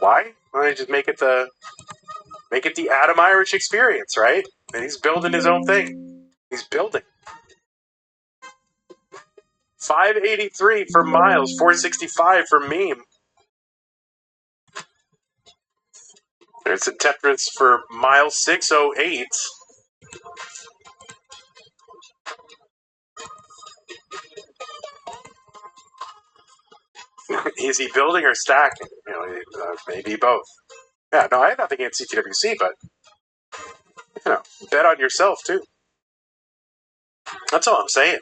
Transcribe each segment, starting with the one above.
Well, why? Why don't you just make it the Adam Irish experience, right? And he's building his own thing. He's building. 583 for Miles, 465 for Meme. There's a Tetris for Miles, 608. Is he building or stacking? Maybe both. Yeah, no, I have nothing against CTWC, but bet on yourself too. That's all I'm saying.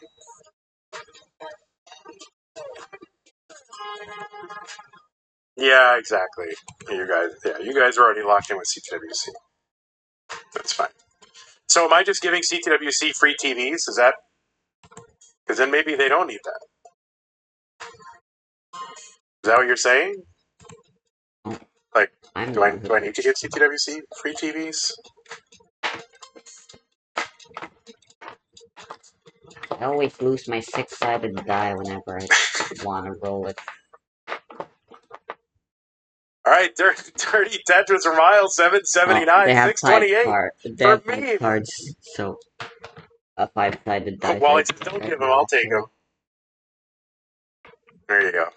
Yeah, exactly. You guys are already locked in with CTWC. That's fine. So am I just giving CTWC free TVs? Is that? Because then maybe they don't need that. Is that what you're saying? Like, do I need to give CTWC free TVs? I always lose my 6-sided die whenever I want to roll it. All right, dirty Tetris for Miles, 779, 628 for me. Cards, so a 5-sided die. Well, don't give them. I'll take them. There you go.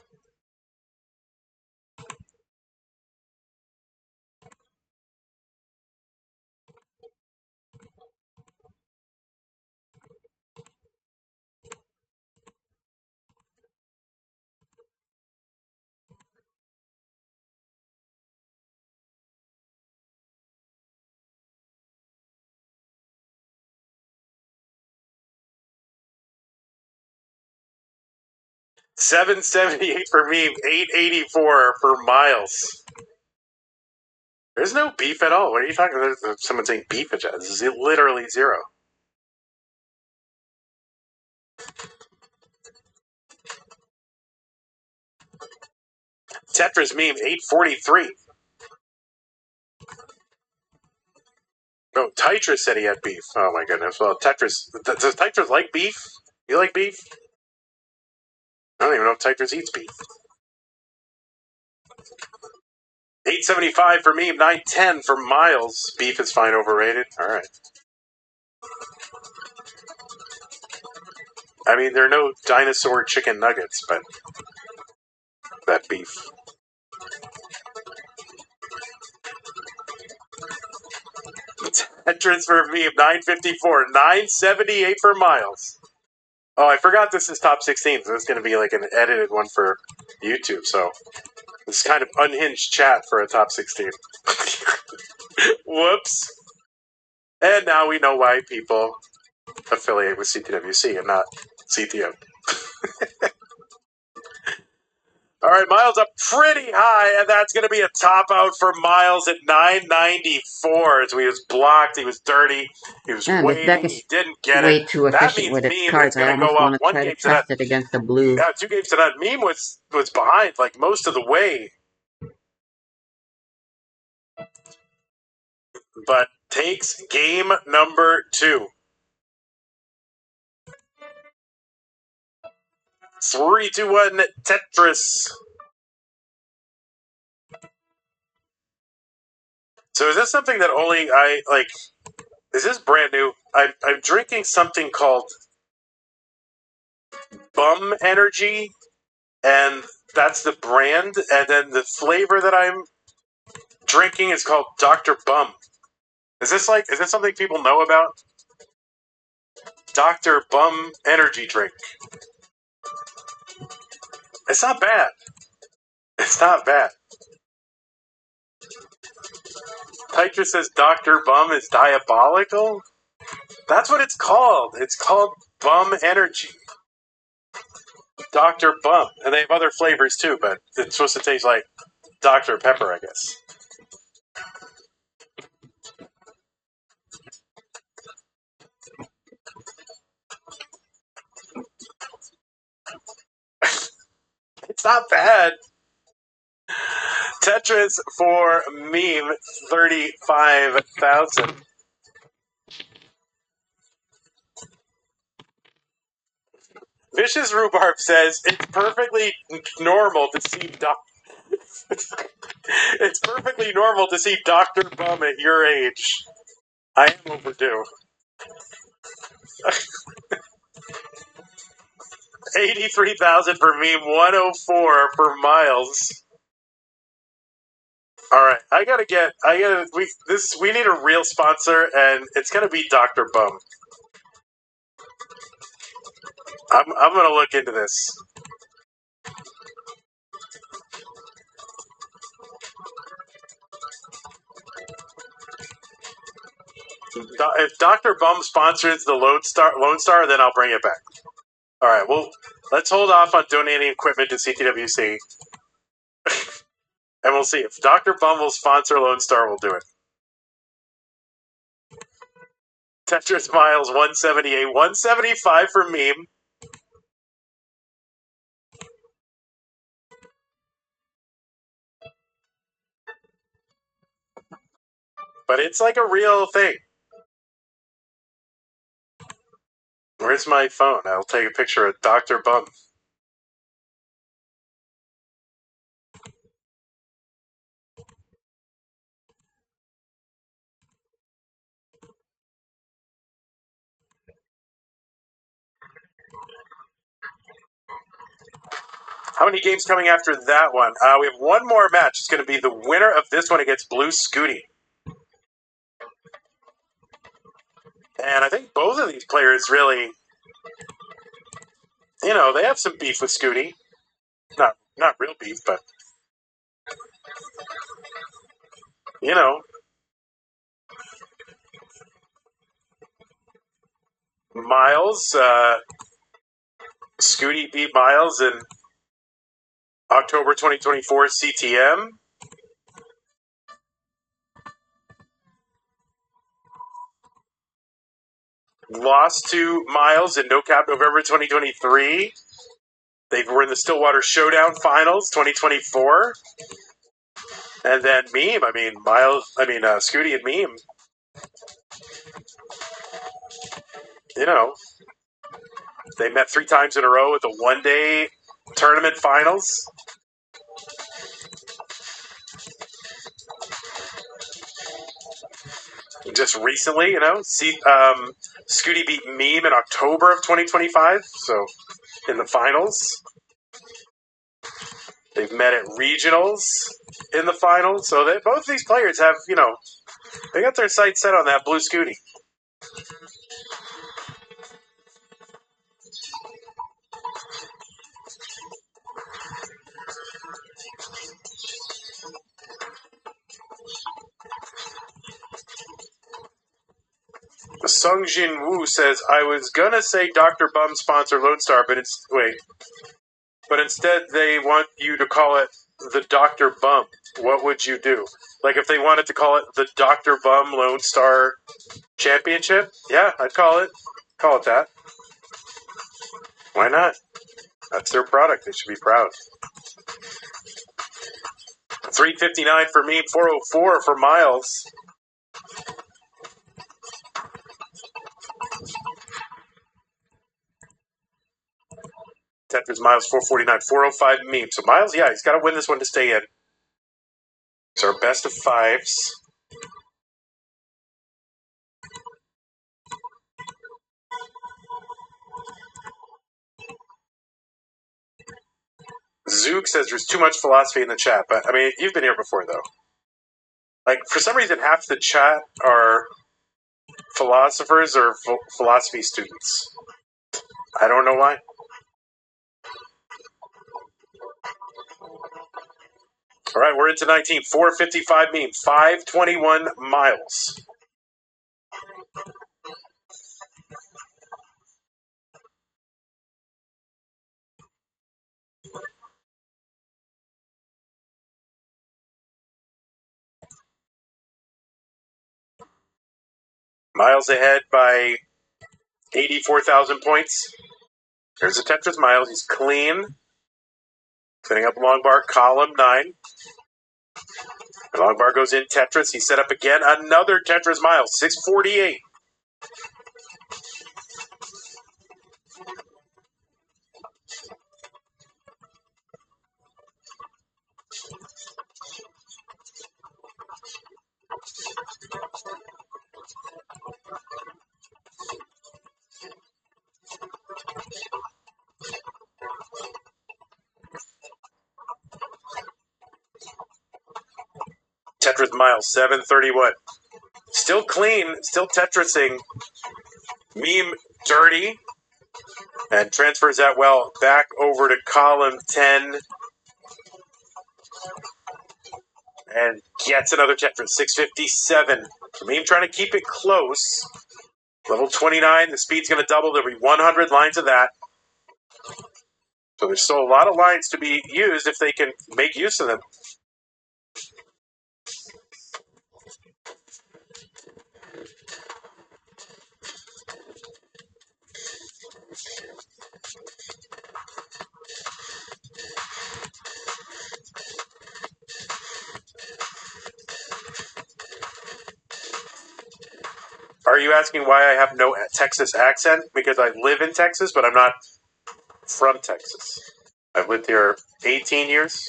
$778 for me, $884 for Miles. There's no beef at all. What are you talking about? Someone saying beef at This is literally zero. Tetris meme, 843. Oh, Tetris said he had beef. Oh my goodness. Well, Tetris. Does Tetris like beef? You like beef? I don't even know if Tetris eats beef. 875 for me, 910 for Miles. Beef is fine, overrated. All right. I mean, there are no dinosaur chicken nuggets, but that beef. Tetris for me, 954, 978 for Miles. Oh, I forgot this is top 16, so it's going to be like an edited one for YouTube. So this is kind of unhinged chat for a top 16. Whoops. And now we know why people affiliate with CTWC and not CTO. All right, Miles up pretty high, and that's going to be a top out for Miles at 994. As he was blocked, he was dirty, he was waiting, he didn't get way it. Too efficient with its cards. I almost want to try to test it against the blue. Yeah, 2 games to none. Meme was behind like most of the way, but takes game number 2. 3, 2, 1, Tetris. So is this something that only I like? Is this brand new? I'm drinking something called Bum Energy, and that's the brand. And then the flavor that I'm drinking is called Dr. Bum. Is this something people know about? Dr. Bum Energy Drink. It's not bad. It's not bad. Titra says Dr. Bum is diabolical? That's what it's called. It's called Bum Energy. Dr. Bum. And they have other flavors too, but it's supposed to taste like Dr. Pepper, I guess. It's not bad. Tetris for meme, 35,000. Vicious Rhubarb says it's perfectly normal to see it's perfectly normal to see Dr. Bum at your age. I am overdue. 83,000 for meme, 104 for Miles. All right, we need a real sponsor, and it's gonna be Dr. Bum. I'm gonna look into this. If Dr. Bum sponsors the Lone Star, then I'll bring it back. All right, well, let's hold off on donating equipment to CTWC, and we'll see if Dr. Bum will sponsor Lone Star. We'll do it. Tetris Miles 178, 175 for meme. But it's like a real thing. Where's my phone? I'll take a picture of Dr. Bum. How many games coming after that one? We have one more match. It's going to be the winner of this one against Blue Scooty. And I think both of these players really, they have some beef with Scooty. Not real beef, but, Miles, Scooty beat Miles in October 2024 CTM. Lost to Miles in No Cap November 2023. They were in the Stillwater Showdown Finals 2024. And then Meme, Scooty and Meme, they met 3 times in a row at the one-day tournament finals. Just recently, Scooty beat Meme in October of 2025, so in the finals. They've met at regionals in the finals, so both these players have, they got their sights set on that Blue Scooty. Sung Jin Woo says, I was gonna say Dr. Bum sponsor Lone Star, but instead they want you to call it the Dr. Bum. What would you do? Like if they wanted to call it the Dr. Bum Lone Star Championship? Yeah, I'd call it that. Why not? That's their product. They should be proud. 359 for me, 404 for Miles. Tetris Miles 449, 405 meme. So Miles, yeah, he's got to win this one to stay in. It's our best of 5s. Zook says there's too much philosophy in the chat, but I mean, you've been here before though. Like for some reason, half the chat are philosophers or philosophy students. I don't know why. All right, we're into 19. 455 meme. 521 Miles. Miles ahead by 84,000 points. There's a Tetris Miles. He's clean. Setting up long bar, column 9. The long bar goes in Tetris. He's set up again. Another Tetris Miles. 648. Tetris Miles, 731. Still clean, still Tetrising. Meme dirty. And transfers that well back over to column 10. And gets another Tetris, 657. Meme trying to keep it close. Level 29, the speed's going to double. There'll be 100 lines of that. So there's still a lot of lines to be used if they can make use of them. Are you asking why I have no Texas accent? Because I live in Texas, but I'm not from Texas. I've lived here 18 years,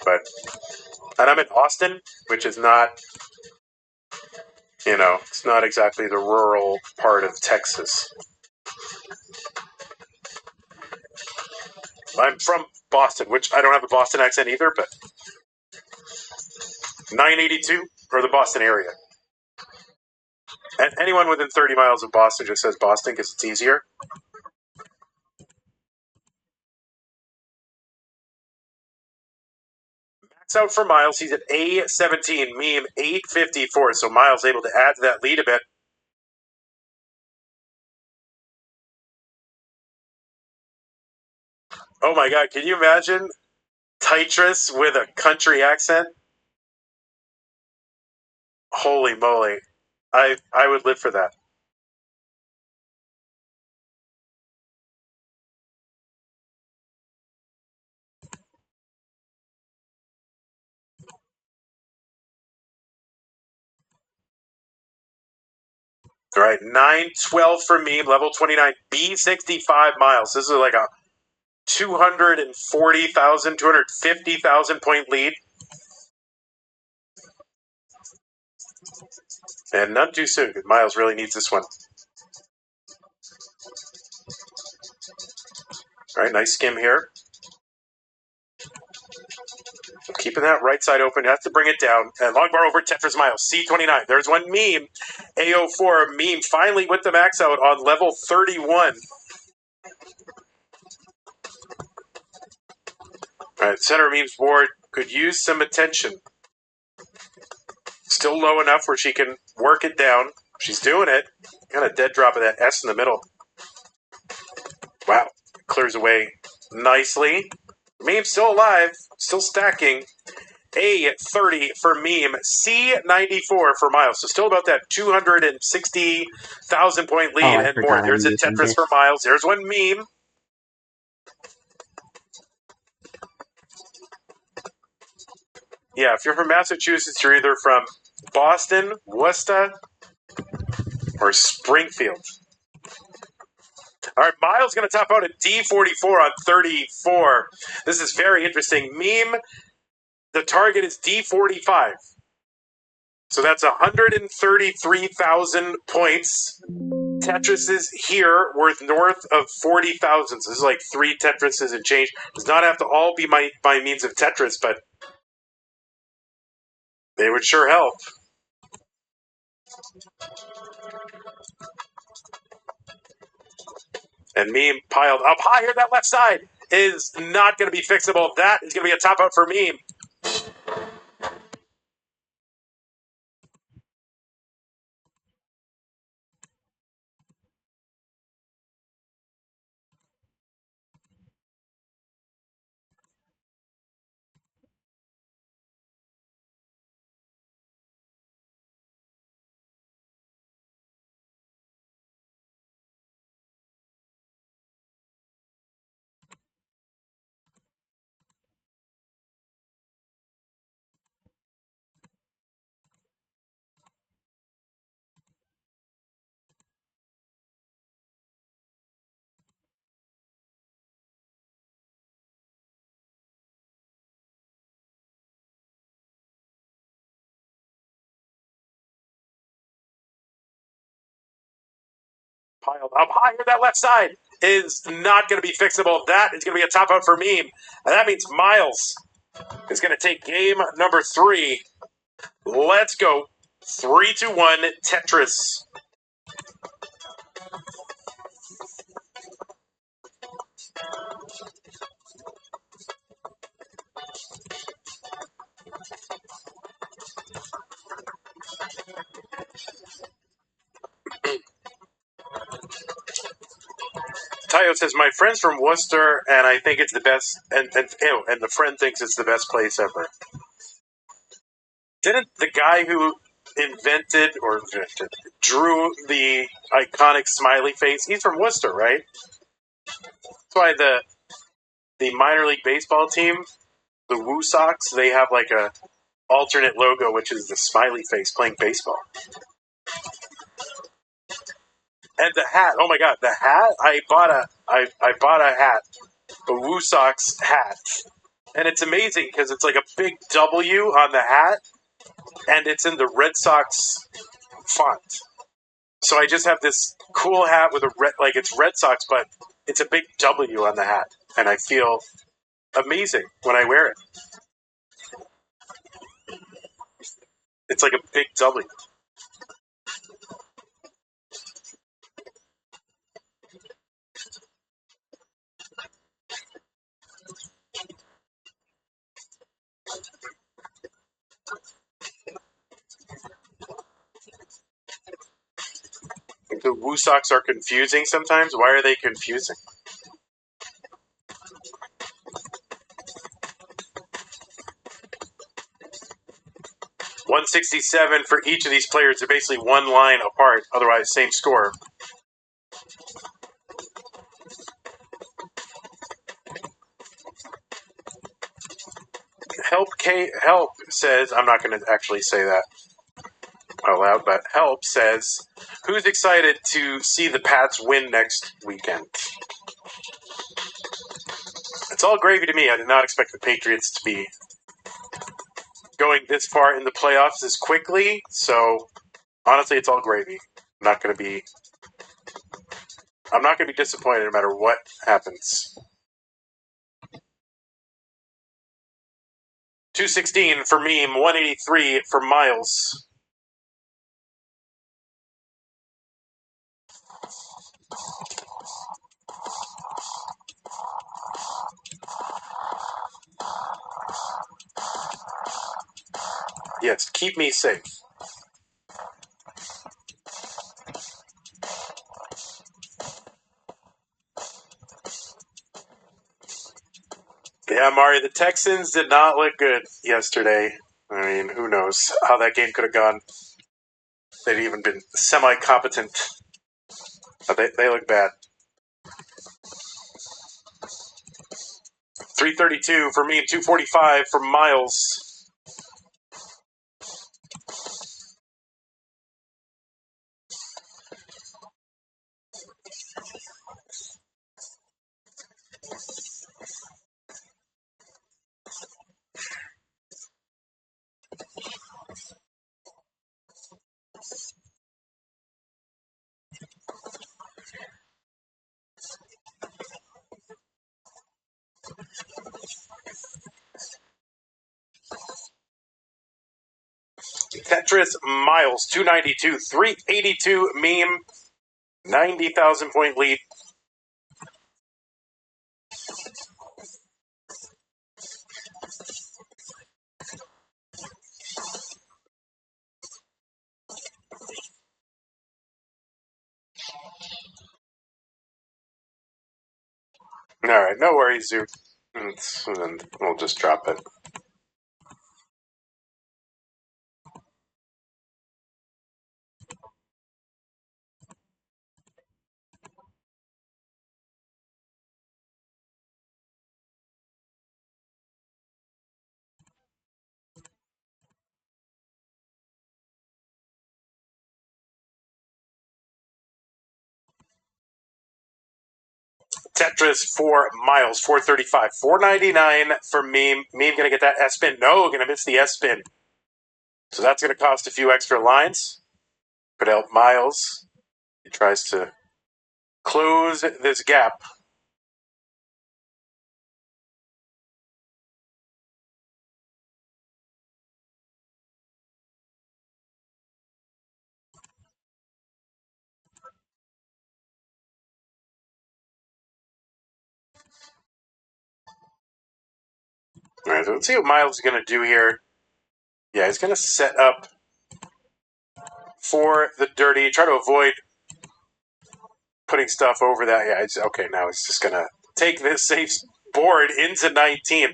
and I'm in Austin, which is not, it's not exactly the rural part of Texas. I'm from Boston, which I don't have a Boston accent either, but 982 for the Boston area. And anyone within 30 miles of Boston just says Boston because it's easier. Max out for Miles. He's at A17. Meme 854. So Miles able to add to that lead a bit. Oh my God. Can you imagine Tetris with a country accent? Holy moly. I would live for that. All right, 912 for me, level 29, B65 Miles. This is like a 240,000, 250,000 point lead. And none too soon, because Miles really needs this one. All right, nice skim here. Keeping that right side open, has to bring it down. And long bar over Tetris Miles, C29. There's one meme, A04. Meme finally with the max out on level 31. All right, center memes board could use some attention. Still low enough where she can work it down. She's doing it. Kind of dead drop of that S in the middle. Wow, clears away nicely. Meme still alive, still stacking. A30 for Meme, C94 for Miles. So still about that 260,000 point lead and more. There's a Tetris for Miles. There's one Meme. Yeah, if you're from Massachusetts, you're either from Boston, Worcester, or Springfield. All right, Miles going to top out at D44 on 34. This is very interesting. Meme, the target is D45. So that's 133,000 points. Tetris is here worth north of 40,000. So this is like 3 Tetrises and change. Does not have to all be by means of Tetris, but they would sure help. And Meme piled up high here. That left side is not going to be fixable. That is going to be a top out for Meme. Piled up high here. That left side is not going to be fixable. That is going to be a top out for Meme. And that means Miles is going to take game number 3. Let's go. 3, 2, 1, Tetris. Tayo says, my friend's from Worcester, and I think it's the best, and the friend thinks it's the best place ever. Didn't the guy who drew the iconic smiley face, he's from Worcester, right? That's why the minor league baseball team, the Woo Sox, they have like a alternate logo, which is the smiley face playing baseball. And the hat, oh my god, the hat! I bought a hat, a Woo Sox hat, and it's amazing because it's like a big W on the hat, and it's in the Red Sox font. So I just have this cool hat with a red, like it's Red Sox, but it's a big W on the hat, and I feel amazing when I wear it. It's like a big W. The Woo Sox are confusing sometimes. Why are they confusing? $167 for each of these players. They're basically one line apart. Otherwise, same score. Help says, I'm not going to actually say that out loud, but Help says, who's excited to see the Pats win next weekend? It's all gravy to me. I did not expect the Patriots to be going this far in the playoffs this quickly, so honestly, it's all gravy. I'm not going to be disappointed no matter what happens. 216 for Meme, 183 for Miles. Yes, keep me safe. Yeah, Mari, the Texans did not look good yesterday. I mean, who knows how that game could have gone. They'd even been semi-competent. But they look bad. 332 for me and 245 for Miles. Tetris Miles, 292. 382 Meme, 90,000 point lead. All right, no worries, Zoot. And we'll just drop it. Tetris for Miles, 435. 499 for Meme. Meme going to get that S spin. No, going to miss the S spin. So that's going to cost a few extra lines. Could help Miles. He tries to close this gap. All right, so let's see what Miles is going to do here. Yeah, he's going to set up for the dirty. Try to avoid putting stuff over that. Yeah, okay, now he's just going to take this safe board into 19.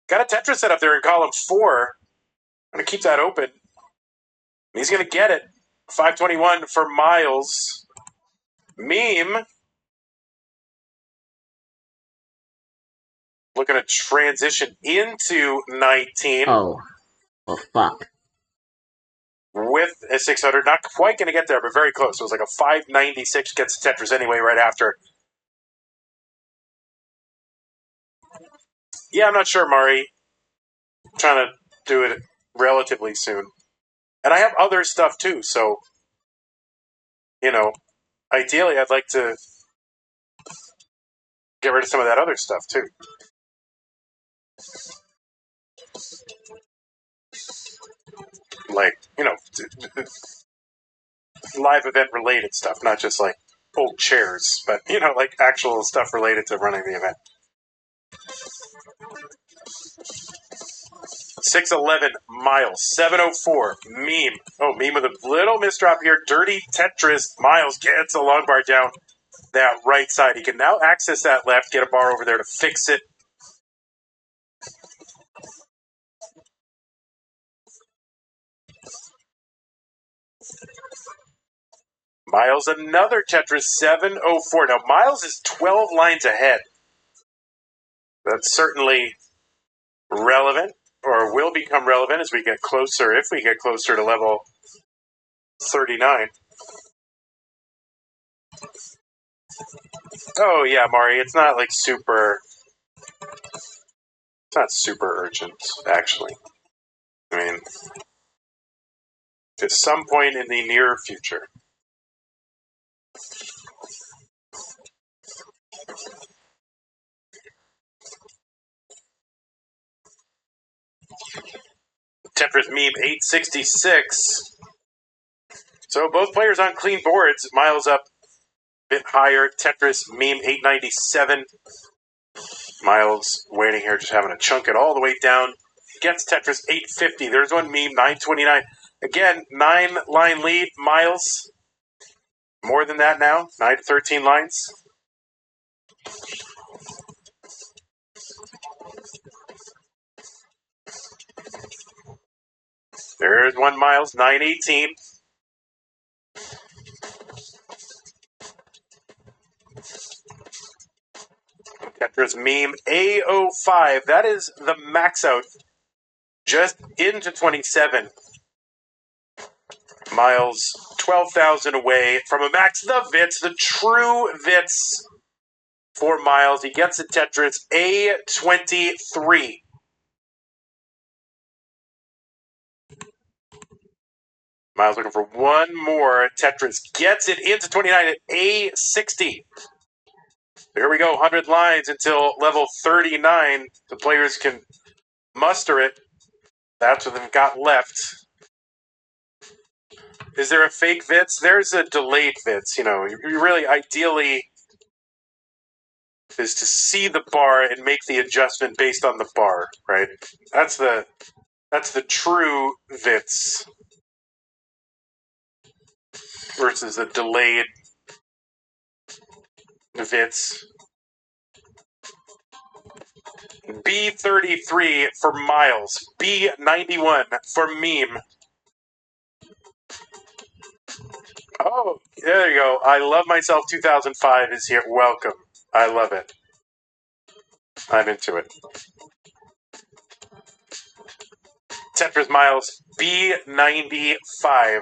Got a Tetris set up there in column 4. I'm going to keep that open. He's going to get it. 521 for Miles. Meme looking to transition into 19. Oh. Well, fuck. With a 600. Not quite going to get there, but very close. It was like a 596. Gets Tetris anyway right after. Yeah, I'm not sure, Mari. I'm trying to do it relatively soon. And I have other stuff too, so, ideally I'd like to get rid of some of that other stuff too. Like, live event related stuff, not just like old chairs, but, like actual stuff related to running the event. 611 Miles. 704 Meme. Oh, Meme with a little misdrop here. Dirty Tetris. Miles gets a long bar down that right side. He can now access that left, get a bar over there to fix it. Miles, another Tetris. 704. Now, Miles is 12 lines ahead. That's certainly relevant, or will become relevant as we get closer, if we get closer to level 39. Oh, yeah, Mari, it's not like super... It's not super urgent, actually. I mean, at some point in the near future. Tetris Meme 866. So both players on clean boards. Miles up a bit higher. Tetris Meme 897. Miles waiting here, just having to chunk it all the way down. Gets Tetris 850. There's one Meme 929. Again, 9-line lead. Miles more than that now. 9 to 13 lines. There's one Miles 918. Tetris Meme A05. That is the max out. Just into 27. Miles 12,000 away from a max. The Vits, the true Vits for Miles. He gets a Tetris A23. Miles looking for one more. Tetris gets it into 29 at A60. Here we go, 100 lines until level 39. The players can muster it. That's what they've got left. Is there a fake Vits? There's a delayed Vits. You really ideally is to see the bar and make the adjustment based on the bar, right? That's the true Vits versus the delayed Vits. B33 for Miles. B91 for Meme. Oh, there you go. I Love Myself 2005 is here. Welcome. I love it. I'm into it. Tetris Miles. B95.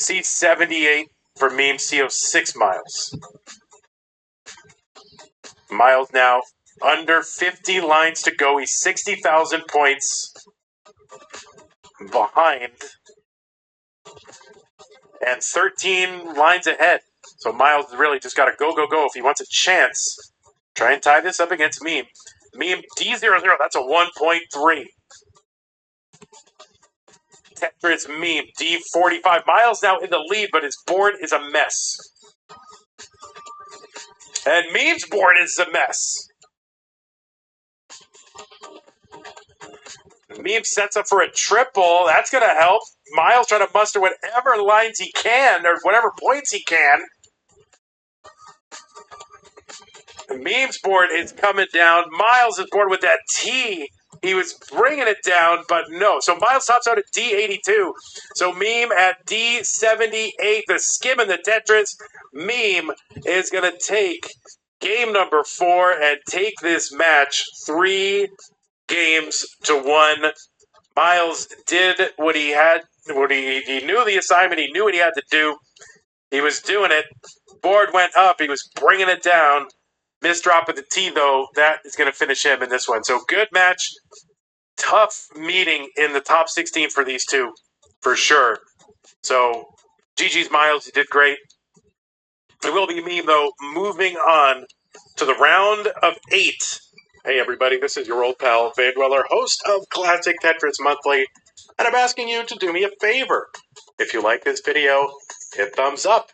C78 for Meme. C06 Miles. Miles now under 50 lines to go. He's 60,000 points behind and 13 lines ahead. So Miles really just got to go, go, go if he wants a chance. Try and tie this up against Meme. Meme D00, that's a 1.3. Tetris Meme D45. Miles now in the lead, but his board is a mess. And Meme's board is a mess. Meme sets up for a triple. That's going to help. Miles trying to muster whatever lines he can or whatever points he can. Meme's board is coming down. Miles is board with that T. He was bringing it down, but no. So Miles tops out at D82. So Meme at D78. The skim in the Tetris. Meme is going to take game number 4 and take this match 3 games to 1. Miles did what he had. He knew the assignment. He knew what he had to do. He was doing it. Board went up. He was bringing it down. Missed drop of the T, though. That is going to finish him in this one. So good match. Tough meeting in the top 16 for these two, for sure. So GG's Miles. You did great. It will be me, though, moving on to the round of 8. Hey, everybody. This is your old pal, Van Dweller, host of Classic Tetris Monthly. And I'm asking you to do me a favor. If you like this video, hit thumbs up.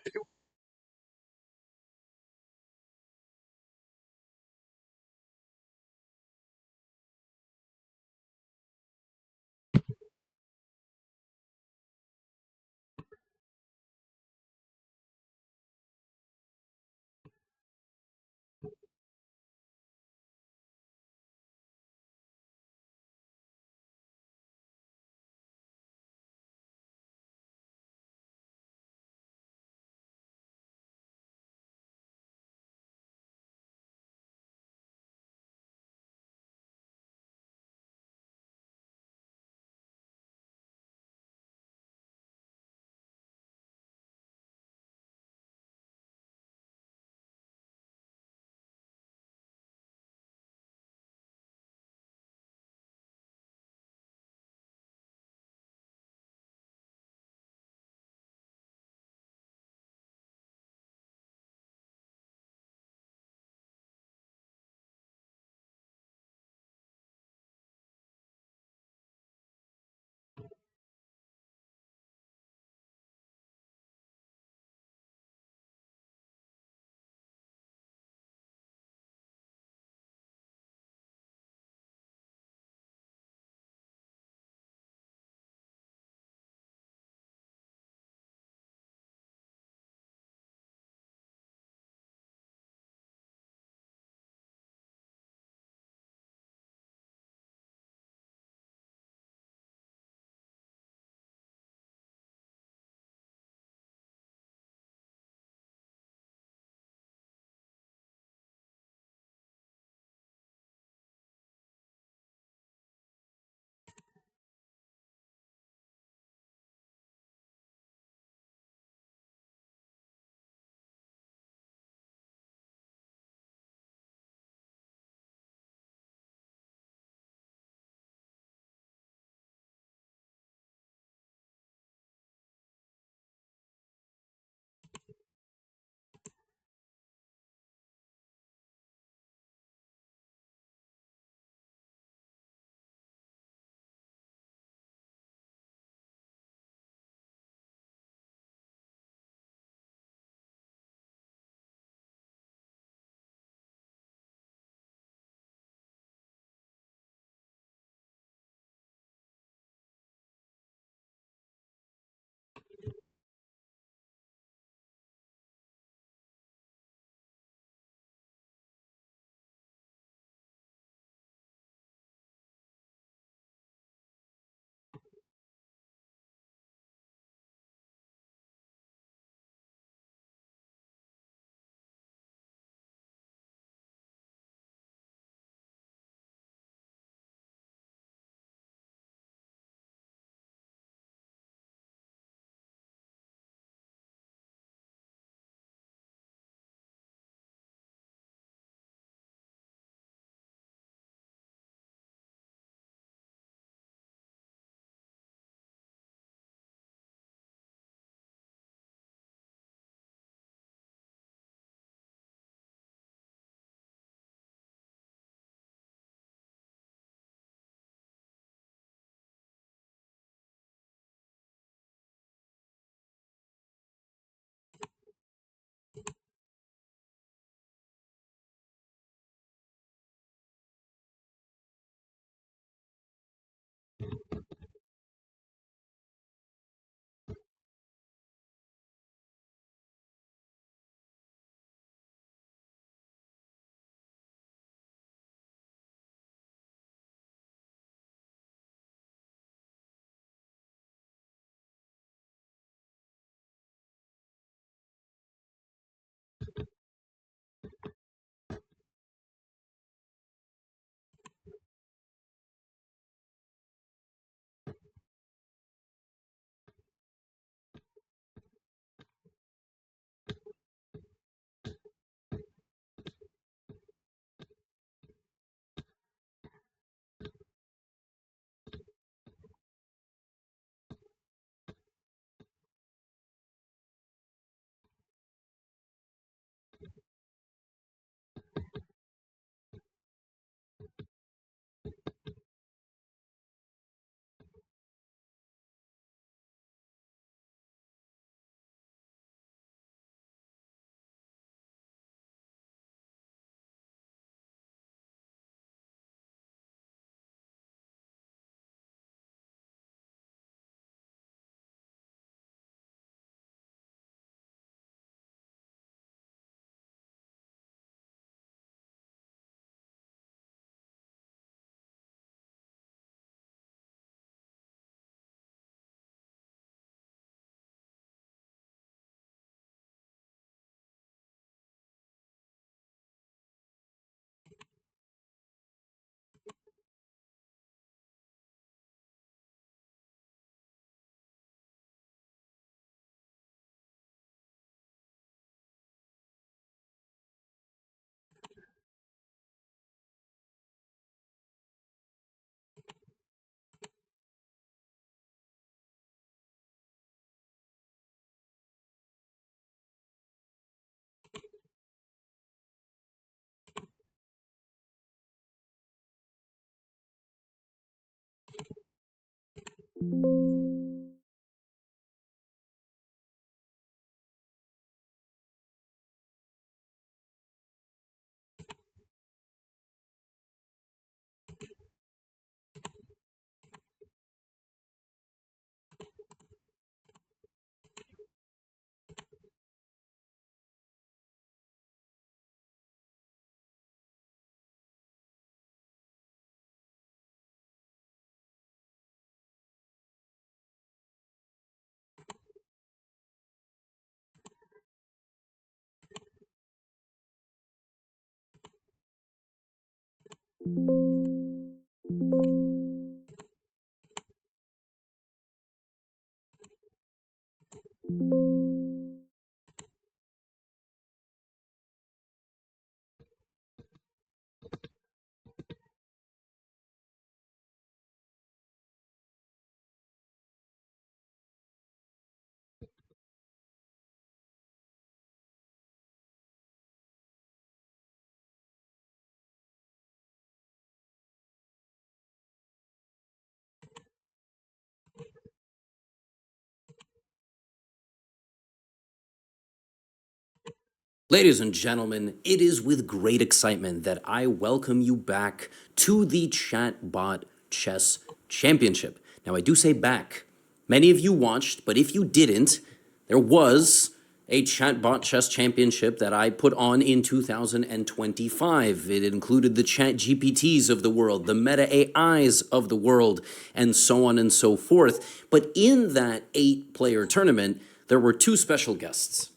Ladies and gentlemen, it is with great excitement that I welcome you back to the Chatbot Chess Championship. Now, I do say back. Many of you watched, but if you didn't, there was a Chatbot Chess Championship that I put on in 2025. It included the Chat GPTs of the world, the Meta AIs of the world, and so on and so forth. But in that 8-player tournament, there were 2 special guests.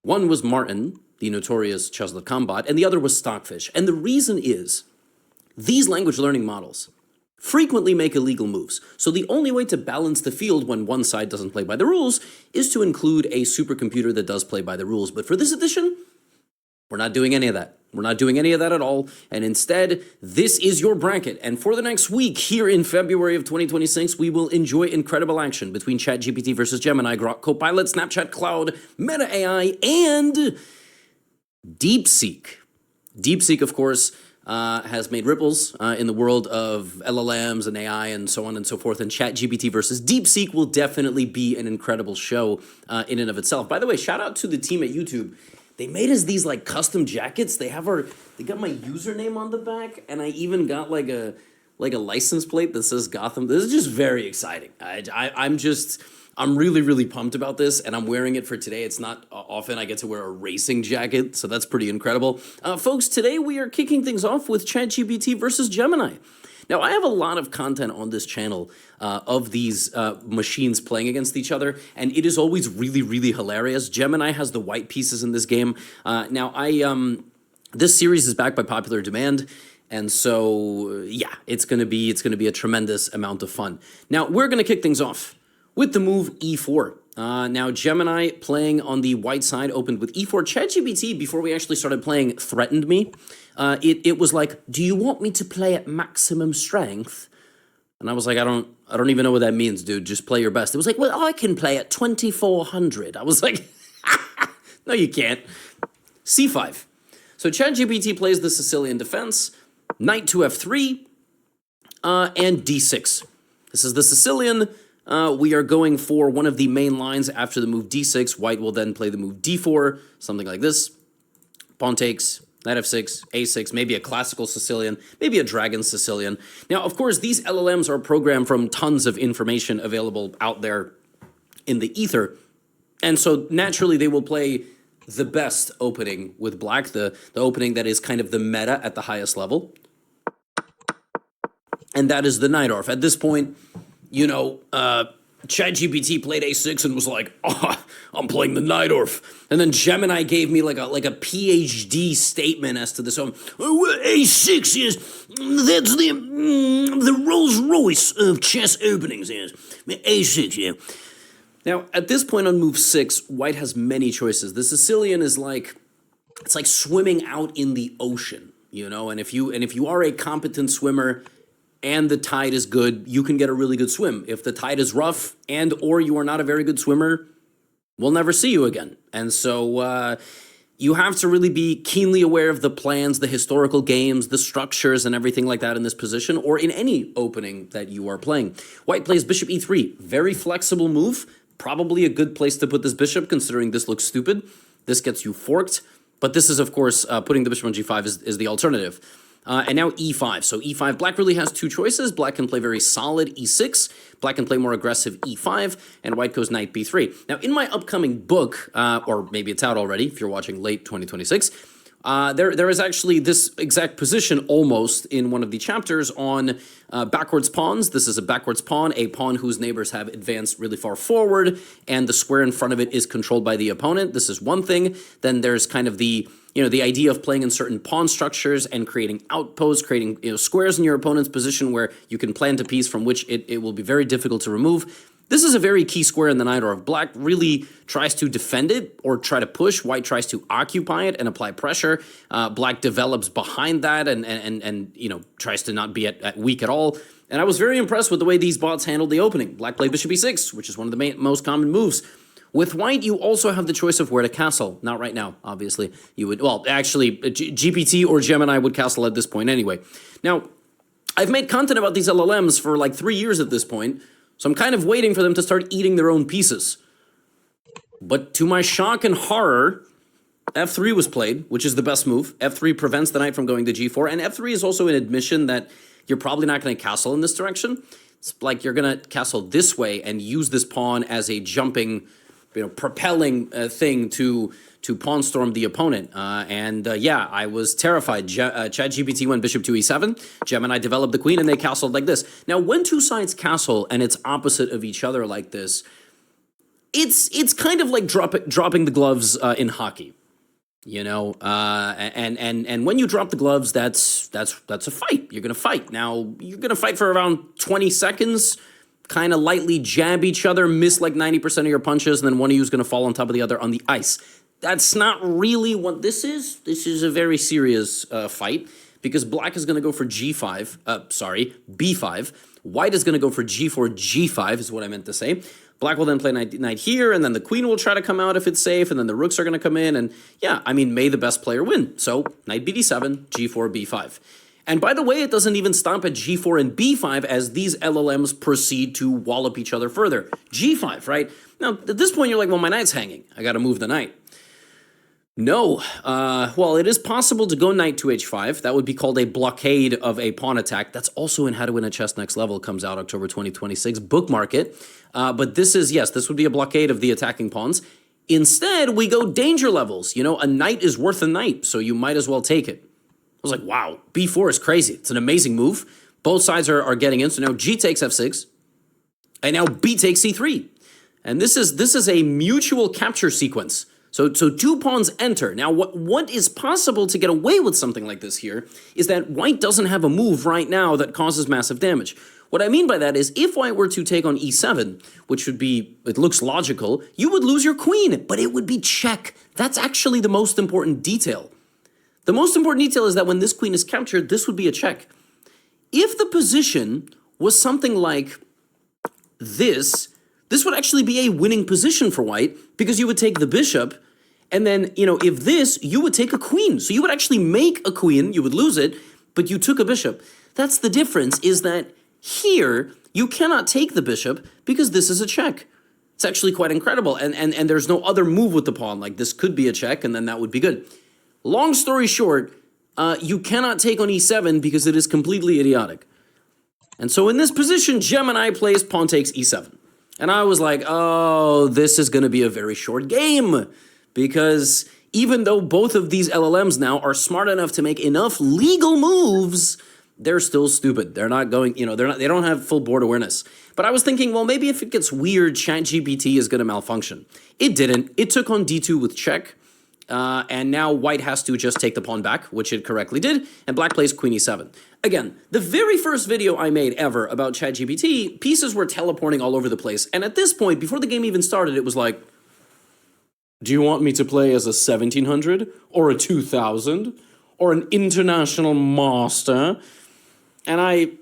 One was Martin, the notorious Chess.com, and the other was Stockfish. And the reason is, these language learning models frequently make illegal moves. So the only way to balance the field when one side doesn't play by the rules is to include a supercomputer that does play by the rules. But for this edition, we're not doing any of that. We're not doing any of that at all. And instead, this is your bracket. And for the next week, here in February of 2026, we will enjoy incredible action between ChatGPT versus Gemini, Grok, Copilot, Snapchat Cloud, Meta AI, and DeepSeek. DeepSeek, of course, has made ripples in the world of LLMs and AI and so on and so forth. And ChatGPT versus DeepSeek will definitely be an incredible show in and of itself. By the way, shout out to the team at YouTube. They made us these like custom jackets. They got my username on the back, and I even got like a license plate that says Gotham. This is just very exciting. I'm really, really pumped about this, and I'm wearing it for today. It's not often I get to wear a racing jacket, so that's pretty incredible. Folks, today we are kicking things off with ChatGPT versus Gemini. Now, I have a lot of content on this channel of these machines playing against each other, and it is always really, really hilarious. Gemini has the white pieces in this game. This series is backed by popular demand, and so yeah, it's gonna be a tremendous amount of fun. Now, we're gonna kick things off with the move e4. Now, Gemini playing on the white side opened with e4. ChatGPT, before we actually started playing, threatened me. It was like, do you want me to play at maximum strength? And I was like, I don't even know what that means, dude. Just play your best. It was like, well, I can play at 2400. I was like, no, you can't. c5. So ChatGPT plays the Sicilian defense, knight to f3, and d6. This is the Sicilian. We are going for one of the main lines after the move d6. White will then play the move d4, something like this. Pawn takes, knight f6, a6, maybe a classical Sicilian, maybe a dragon Sicilian. Now, of course, these LLMs are programmed from tons of information available out there in the ether. And so naturally, they will play the best opening with black, the opening that is kind of the meta at the highest level. And that is the Najdorf. At this point, you know, ChatGPT played a6 and was like, oh, I'm playing the Najdorf. And then Gemini gave me like a PhD statement as to this. A6 is, that's the Rolls Royce of chess openings. Yes. A6, yeah. Now, at this point on move 6, White has many choices. The Sicilian is like, it's like swimming out in the ocean, you know? And if you are a competent swimmer and the tide is good, you can get a really good swim. If the tide is rough and or you are not a very good swimmer, we'll never see you again. And so You have to really be keenly aware of the plans, the historical games, the structures, and everything like that in this position, or in any opening that you are playing. White plays bishop e3. Very flexible move. Probably a good place to put this bishop, considering this looks stupid. This gets you forked. But this is, of course, putting the bishop on g5 is the alternative. And now e5. So e5, black really has two choices. Black can play very solid e6. Black can play more aggressive e5. And white goes knight b3. Now, in my upcoming book, or maybe it's out already if you're watching late 2026, there is actually this exact position almost in one of the chapters on backwards pawns. This is a backwards pawn, a pawn whose neighbors have advanced really far forward, and the square in front of it is controlled by the opponent. This is one thing. Then there's kind of the idea of playing in certain pawn structures and creating outposts, creating squares in your opponent's position where you can plant a piece from which it will be very difficult to remove. This is a very key square in the Knight Or. If black really tries to defend it or try to push, white tries to occupy it and apply pressure. Black develops behind that and tries to not be at weak at all. And I was very impressed with the way these bots handled the opening. Black played bishop e6, which is one of the most common moves. With white, you also have the choice of where to castle. Not right now, obviously. You would, well, actually, GPT or Gemini would castle at this point anyway. Now, I've made content about these LLMs for like 3 years at this point, so I'm kind of waiting for them to start eating their own pieces. But to my shock and horror, f3 was played, which is the best move. f3 prevents the knight from going to g4, and f3 is also an admission that you're probably not going to castle in this direction. It's like you're going to castle this way and use this pawn as a jumping, propelling thing to pawn storm the opponent. Yeah, I was terrified. ChatGPT went bishop to e7. Gemini developed the queen, and they castled like this. Now, when two sides castle and it's opposite of each other like this, it's kind of like dropping the gloves in hockey. And when you drop the gloves, that's a fight. You're gonna fight. Now you're gonna fight for around 20 seconds, kind of lightly jab each other, miss like 90% of your punches, and then one of you is gonna fall on top of the other on the ice. That's not really what this is. This is a very serious fight because black is gonna go for b5. White is gonna go for g4, g5 is what I meant to say. Black will then play knight here, and then the queen will try to come out if it's safe, and then the rooks are going to come in, and yeah, I mean, may the best player win. So, knight bd7, g4, b5. And by the way, it doesn't even stop at g4 and b5 as these LLMs proceed to wallop each other further. g5, right? Now, at this point, you're like, well, my knight's hanging. I got to move the knight. No. Well, it is possible to go knight to h5. That would be called a blockade of a pawn attack. That's also in How to Win a Chess Next Level. Comes out October 2026. Bookmark it. But this is, yes, this would be a blockade of the attacking pawns. Instead, we go danger levels. A knight is worth a knight, so you might as well take it. I was like, wow, b4 is crazy. It's an amazing move. Both sides are getting in. So now g takes f6, and now b takes c3. And this is a mutual capture sequence. So two pawns enter. Now, what is possible to get away with something like this here is that white doesn't have a move right now that causes massive damage. What I mean by that is if white were to take on e7, which would be, it looks logical, you would lose your queen, but it would be check. That's actually the most important detail. The most important detail is that when this queen is captured, this would be a check. If the position was something like this would actually be a winning position for white because you would take the bishop, and then, if this, you would take a queen. So you would actually make a queen, you would lose it, but you took a bishop. That's the difference, is that here, you cannot take the bishop because this is a check. It's actually quite incredible, and there's no other move with the pawn. Like, this could be a check, and then that would be good. Long story short, you cannot take on e7 because it is completely idiotic. And so in this position, Gemini plays pawn takes e7. And I was like, oh, this is going to be a very short game. Because even though both of these LLMs now are smart enough to make enough legal moves, they're still stupid. They're not going, they don't have full board awareness. But I was thinking, well, maybe if it gets weird, ChatGPT is going to malfunction. It didn't. It took on d2 with check. And now white has to just take the pawn back, which it correctly did, and black plays queen e7. Again, the very first video I made ever about ChatGPT, pieces were teleporting all over the place, and at this point, before the game even started, it was like, do you want me to play as a 1700, or a 2000, or an international master? And I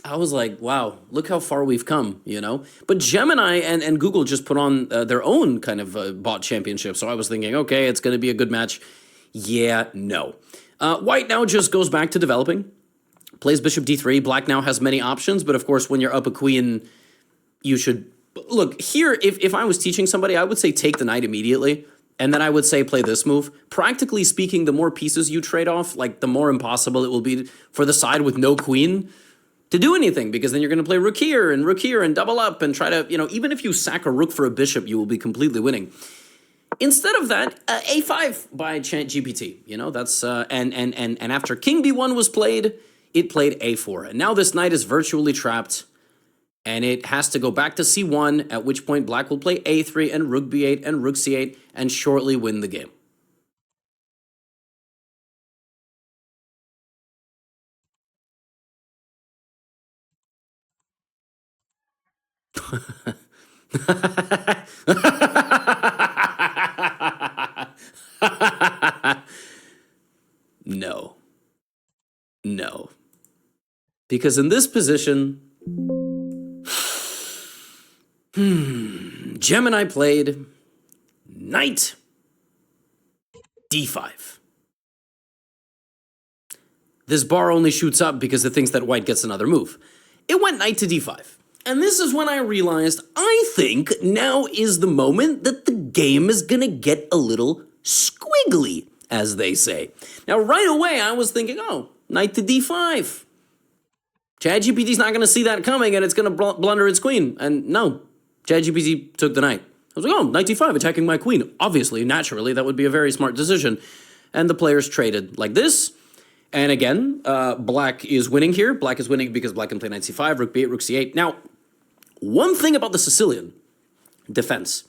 I was like, wow, look how far we've come, you know? But Gemini and Google just put on their own kind of bot championship. So I was thinking, okay, it's going to be a good match. Yeah, no. White now just goes back to developing, plays bishop d3. Black now has many options, but of course, when you're up a queen, you should... Look, here, if I was teaching somebody, I would say take the knight immediately. And then I would say play this move. Practically speaking, the more pieces you trade off, like the more impossible it will be for the side with no queen to do anything, because then you're going to play rook here and double up and try to, you know, even if you sack a rook for a bishop, you will be completely winning. Instead of that, a5 by ChatGPT, you know, that's, and after king b1 was played, it played a4. And now this knight is virtually trapped, and it has to go back to c1, at which point black will play a3 and rook b8 and rook c8 and shortly win the game. No. No. Because in this position, Gemini played knight d5. This bar only shoots up because it thinks that white gets another move. It went knight to d5. And this is when I realized, I think now is the moment that the game is gonna get a little squiggly, as they say. Now, right away, I was thinking, oh, knight to d5. ChatGPT's not gonna see that coming, and it's gonna blunder its queen. And no, ChatGPT took the knight. I was like, oh, knight d5, attacking my queen. Obviously, naturally, that would be a very smart decision. And the players traded like this. And again, black is winning here. Black is winning because black can play knight c5, rook b8, rook c8. Now, one thing about the Sicilian defense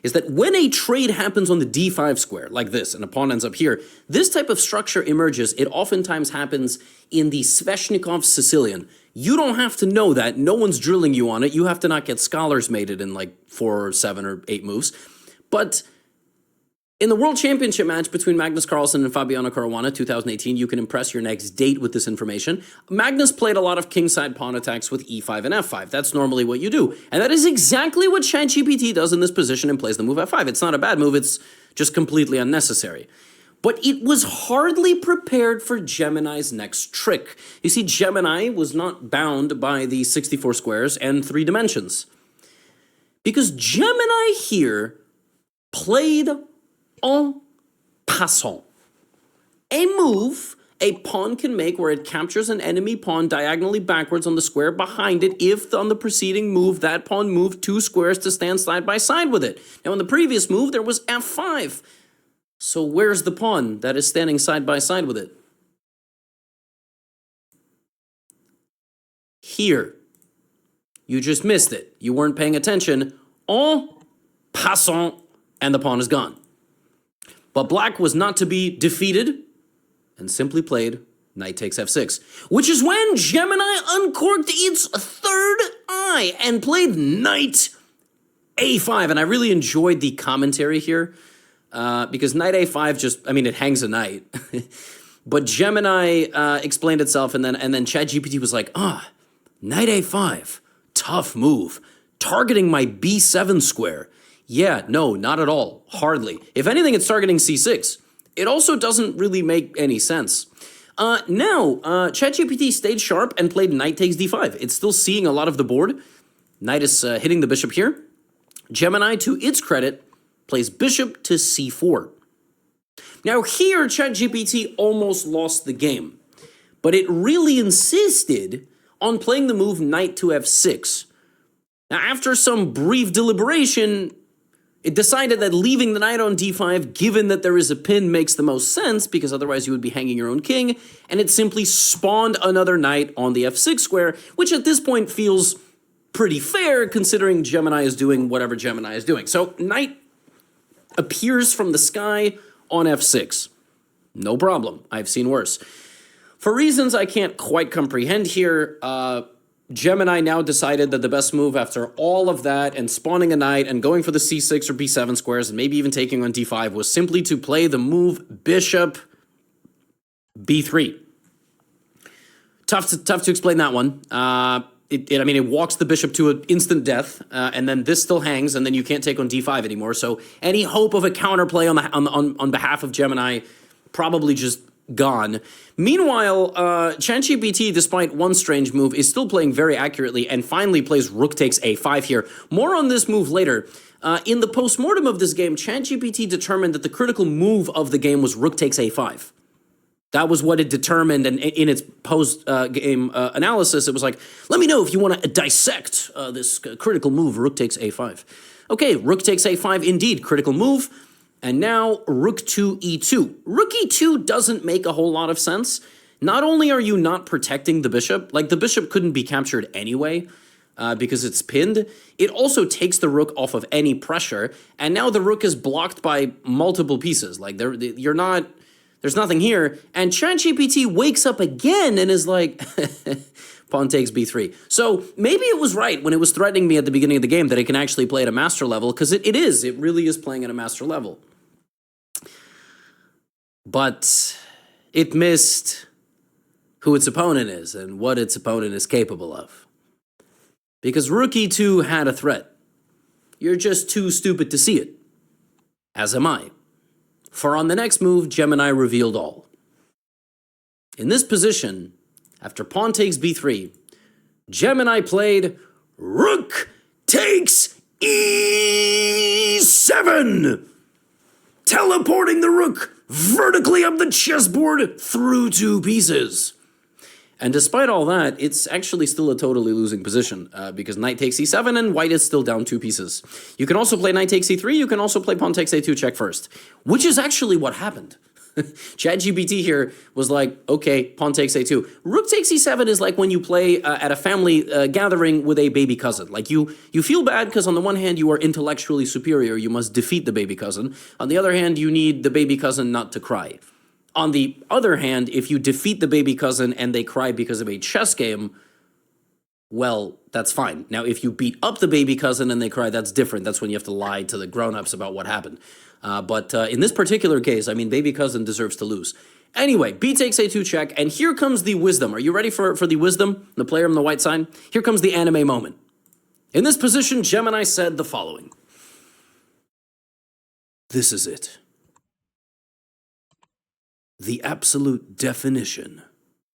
is that when a trade happens on the d5 square, like this, and a pawn ends up here, this type of structure emerges. It oftentimes happens in the Sveshnikov Sicilian. You don't have to know that. No one's drilling you on it. You have to not get scholars mated in like 4 or 7 or 8 moves. But in the World Championship match between Magnus Carlsen and Fabiano Caruana, 2018, you can impress your next date with this information. Magnus played a lot of kingside pawn attacks with e5 and f5. That's normally what you do. And that is exactly what ChatGPT does in this position and plays the move f5. It's not a bad move, it's just completely unnecessary. But it was hardly prepared for Gemini's next trick. You see, Gemini was not bound by the 64 squares and 3 dimensions. Because Gemini here played en passant, a move a pawn can make where it captures an enemy pawn diagonally backwards on the square behind it if on the preceding move that pawn moved 2 squares to stand side by side with it. Now in the previous move there was f5. So where's the pawn that is standing side by side with it? Here. You just missed it. You weren't paying attention. En passant, and the pawn is gone. But black was not to be defeated and simply played knight takes f6, which is when Gemini uncorked its third eye and played knight a5. And I really enjoyed the commentary here because knight a5 just, I mean, it hangs a knight. But Gemini explained itself, and then ChatGPT was like, knight a5, tough move, targeting my b7 square. Yeah, no, not at all. Hardly. If anything, it's targeting c6. It also doesn't really make any sense. Now, ChatGPT stayed sharp and played knight takes d5. It's still seeing a lot of the board. Knight is hitting the bishop here. Gemini, to its credit, plays bishop to c4. Now here, ChatGPT almost lost the game. But it really insisted on playing the move knight to f6. Now, after some brief deliberation, it decided that leaving the knight on d5, given that there is a pin, makes the most sense, because otherwise you would be hanging your own king, and it simply spawned another knight on the f6 square, which at this point feels pretty fair, considering Gemini is doing whatever Gemini is doing. So knight appears from the sky on f6. No problem. I've seen worse. For reasons I can't quite comprehend here, Gemini now decided that the best move after all of that and spawning a knight and going for the c6 or b7 squares and maybe even taking on d5 was simply to play the move bishop b3. Tough to explain that one. It walks the bishop to an instant death, and then this still hangs, and then you can't take on d5 anymore. So any hope of a counterplay on behalf of Gemini probably just gone. Meanwhile, ChatGPT, despite one strange move, is still playing very accurately and finally plays rook takes a5 here. More on this move later. In the postmortem of this game, ChatGPT determined that the critical move of the game was rook takes a5. That was what it determined, and in its post-game analysis, it was like, let me know if you want to dissect this critical move, rook takes a5. Okay, rook takes a5, indeed, critical move, and now rook to e2. Rook e2 doesn't make a whole lot of sense. Not only are you not protecting the bishop, like the bishop couldn't be captured anyway, because it's pinned, it also takes the rook off of any pressure, and now the rook is blocked by multiple pieces. Like, there's nothing here, and ChatGPT wakes up again and is like, pawn takes b3. So maybe it was right when it was threatening me at the beginning of the game that it can actually play at a master level, because it really is playing at a master level. But it missed who its opponent is and what its opponent is capable of. Because rook e2 had a threat. You're just too stupid to see it. As am I. For on the next move, Gemini revealed all. In this position, after pawn takes b3, Gemini played rook takes e7, teleporting the rook vertically up the chessboard through two pieces. And despite all that, it's actually still a totally losing position, because knight takes e7 and white is still down two pieces. You can also play knight takes e3, you can also play pawn takes a2 check first, which is actually what happened. ChatGPT here was like, okay, pawn takes a2. Rook takes e7 is like when you play at a family gathering with a baby cousin. Like you feel bad because on the one hand you are intellectually superior, you must defeat the baby cousin. On the other hand, you need the baby cousin not to cry. On the other hand, if you defeat the baby cousin and they cry because of a chess game, well, that's fine. Now, if you beat up the baby cousin and they cry, that's different. That's when you have to lie to the grown-ups about what happened. But in this particular case, I mean, baby cousin deserves to lose. Anyway, b takes a2 check, and here comes the wisdom. Are you ready for the wisdom, the player on the white side? Here comes the anime moment. In this position, Gemini said the following. This is it. The absolute definition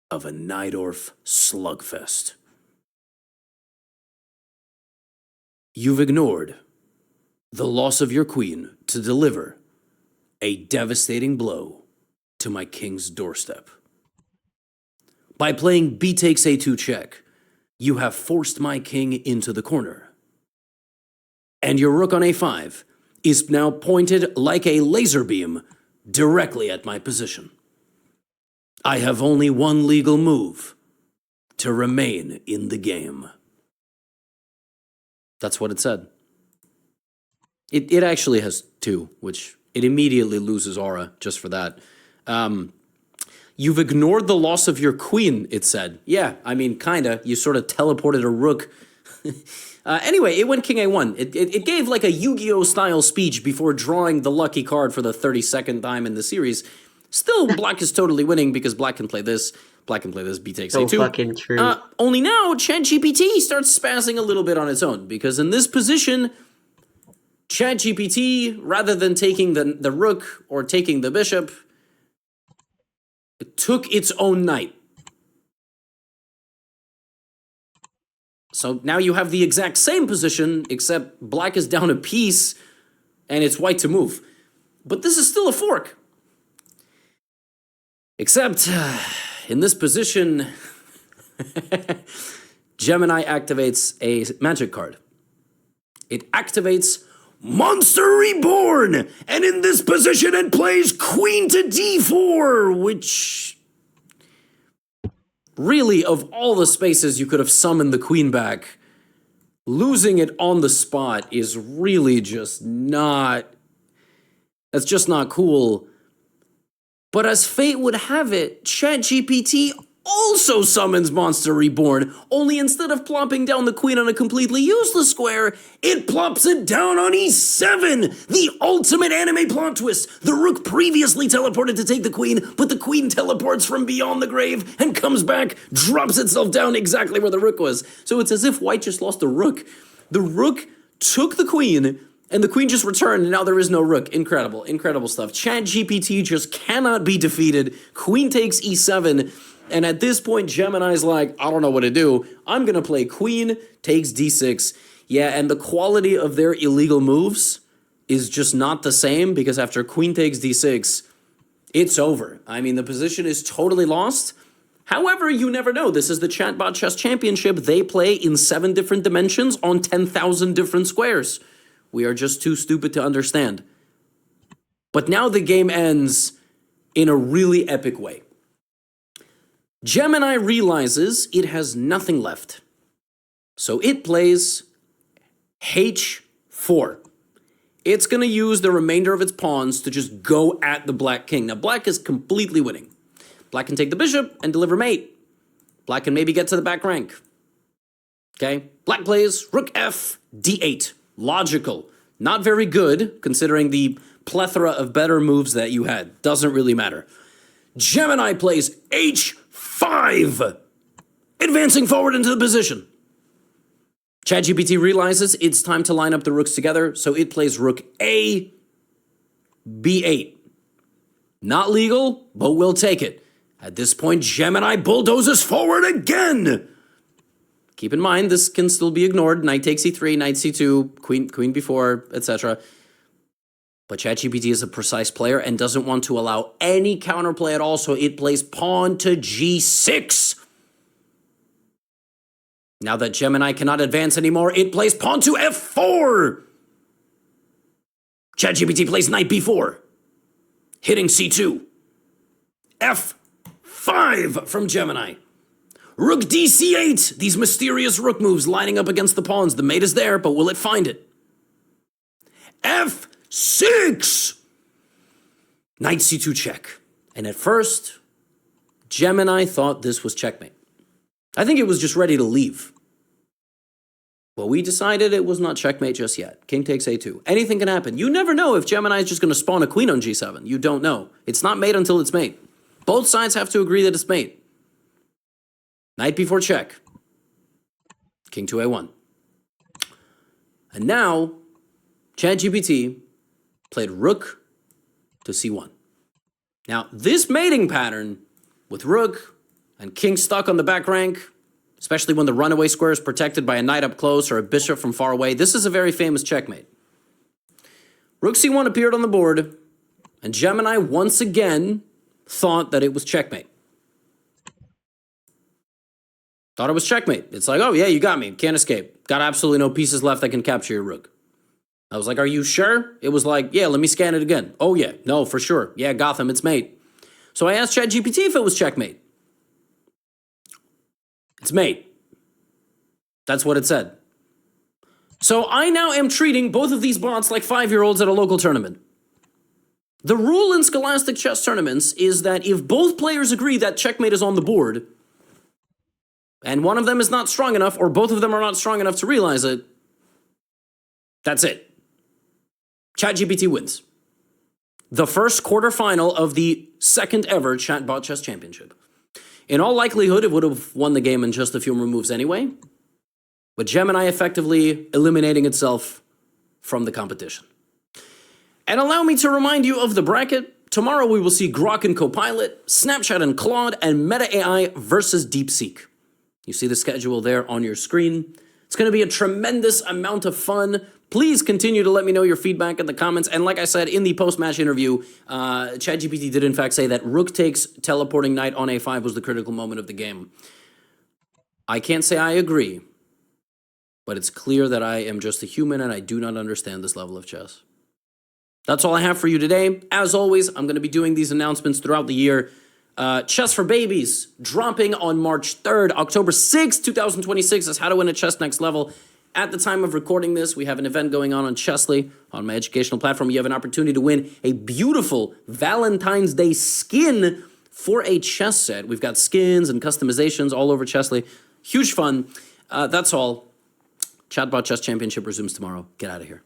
of a Najdorf slugfest. You've ignored the loss of your queen to deliver a devastating blow to my king's doorstep. By playing b takes a2 check, you have forced my king into the corner. And your rook on a5 is now pointed like a laser beam directly at my position. I have only one legal move to remain in the game. That's what it said. It actually has two, which it immediately loses aura just for that. You've ignored the loss of your queen, it said. Yeah, I mean, kinda. You sort of teleported a rook. Anyway, it went king a1. It gave like a Yu-Gi-Oh style speech before drawing the lucky card for the 32nd time in the series. Still, black is totally winning because black can play this. Black can play this, b takes a2. So fucking true. Only now, ChatGPT starts spazzing a little bit on its own, because in this position, ChatGPT, rather than taking the rook or taking the bishop, it took its own knight. So now you have the exact same position, except black is down a piece, and it's white to move. But this is still a fork. Except, in this position, Gemini activates a magic card. It activates Monster Reborn! And in this position it plays Queen to d4, which... really, of all the spaces you could have summoned the queen back, losing it on the spot is really just not... that's just not cool. But as fate would have it, ChatGPT also summons Monster Reborn, only instead of plopping down the queen on a completely useless square, it plops it down on e7! The ultimate anime plot twist! The rook previously teleported to take the queen, but the queen teleports from beyond the grave and comes back, drops itself down exactly where the rook was. So it's as if white just lost the rook. The rook took the queen, and the queen just returned, and now there is no rook. Incredible, incredible stuff. ChatGPT just cannot be defeated. Queen takes e7, and at this point, Gemini's like, I don't know what to do. I'm gonna play queen takes d6. Yeah, and the quality of their illegal moves is just not the same, because after queen takes d6, it's over. I mean, the position is totally lost. However, you never know. This is the Chatbot Chess Championship. They play in 7 different dimensions on 10,000 different squares. We are just too stupid to understand. But now the game ends in a really epic way. Gemini realizes it has nothing left. So it plays h4. It's going to use the remainder of its pawns to just go at the black king. Now, black is completely winning. Black can take the bishop and deliver mate. Black can maybe get to the back rank. Okay? Black plays rook f, d8. Logical. Not very good, considering the plethora of better moves that you had. Doesn't really matter. Gemini plays h5, advancing forward into the position. ChatGPT realizes it's time to line up the rooks together, so it plays rook a, b8. Not legal, but we'll take it. At this point, Gemini bulldozes forward again. Keep in mind, this can still be ignored. Knight takes e3, knight c2, queen b4, etc. But ChatGPT is a precise player and doesn't want to allow any counterplay at all, so it plays pawn to g6. Now that Gemini cannot advance anymore, it plays pawn to f4. ChatGPT plays knight b4, hitting c2. f5 from Gemini. Rook dc8, these mysterious rook moves lining up against the pawns. The mate is there, but will it find it? f6! Knight c2 check. And at first, Gemini thought this was checkmate. I think it was just ready to leave. But we decided it was not checkmate just yet. King takes a2. Anything can happen. You never know if Gemini is just going to spawn a queen on g7. You don't know. It's not mate until it's mate. Both sides have to agree that it's mate. Knight b4 check. King to a1. And now, ChatGPT played rook to c1. Now, this mating pattern with rook and king stuck on the back rank, especially when the runaway square is protected by a knight up close or a bishop from far away, this is a very famous checkmate. Rook c1 appeared on the board, and Gemini once again thought that it was checkmate. Thought it was checkmate. It's like, oh yeah, you got me. Can't escape. Got absolutely no pieces left that can capture your rook. I was like, are you sure? It was like, yeah, let me scan it again. Oh yeah, no, for sure. Yeah, Gotham, it's mate. So I asked ChatGPT if it was checkmate. It's mate. That's what it said. So I now am treating both of these bots like 5-year-olds at a local tournament. The rule in Scholastic chess tournaments is that if both players agree that checkmate is on the board, and one of them is not strong enough, or both of them are not strong enough to realize it, that's it. ChatGPT wins. The first quarterfinal of the second ever Chatbot Chess Championship. In all likelihood, it would have won the game in just a few more moves anyway, but Gemini effectively eliminating itself from the competition. And allow me to remind you of the bracket. Tomorrow we will see Grok and Copilot, Snapchat and Claude, and Meta AI versus DeepSeek. You see the schedule there on your screen. It's going to be a tremendous amount of fun. Please continue to let me know your feedback in the comments. And like I said, in the post-match interview, ChatGPT did in fact say that rook takes teleporting knight on a5 was the critical moment of the game. I can't say I agree, but it's clear that I am just a human and I do not understand this level of chess. That's all I have for you today. As always, I'm going to be doing these announcements throughout the year. Chess for Babies, dropping on March 3rd. October 6th, 2026 is How to Win at Chess Next Level. At the time of recording this, we have an event going on Chessly, on my educational platform. You have an opportunity to win a beautiful Valentine's Day skin for a chess set. We've got skins and customizations all over Chessly. Huge fun. That's all. Chatbot Chess Championship resumes tomorrow. Get out of here.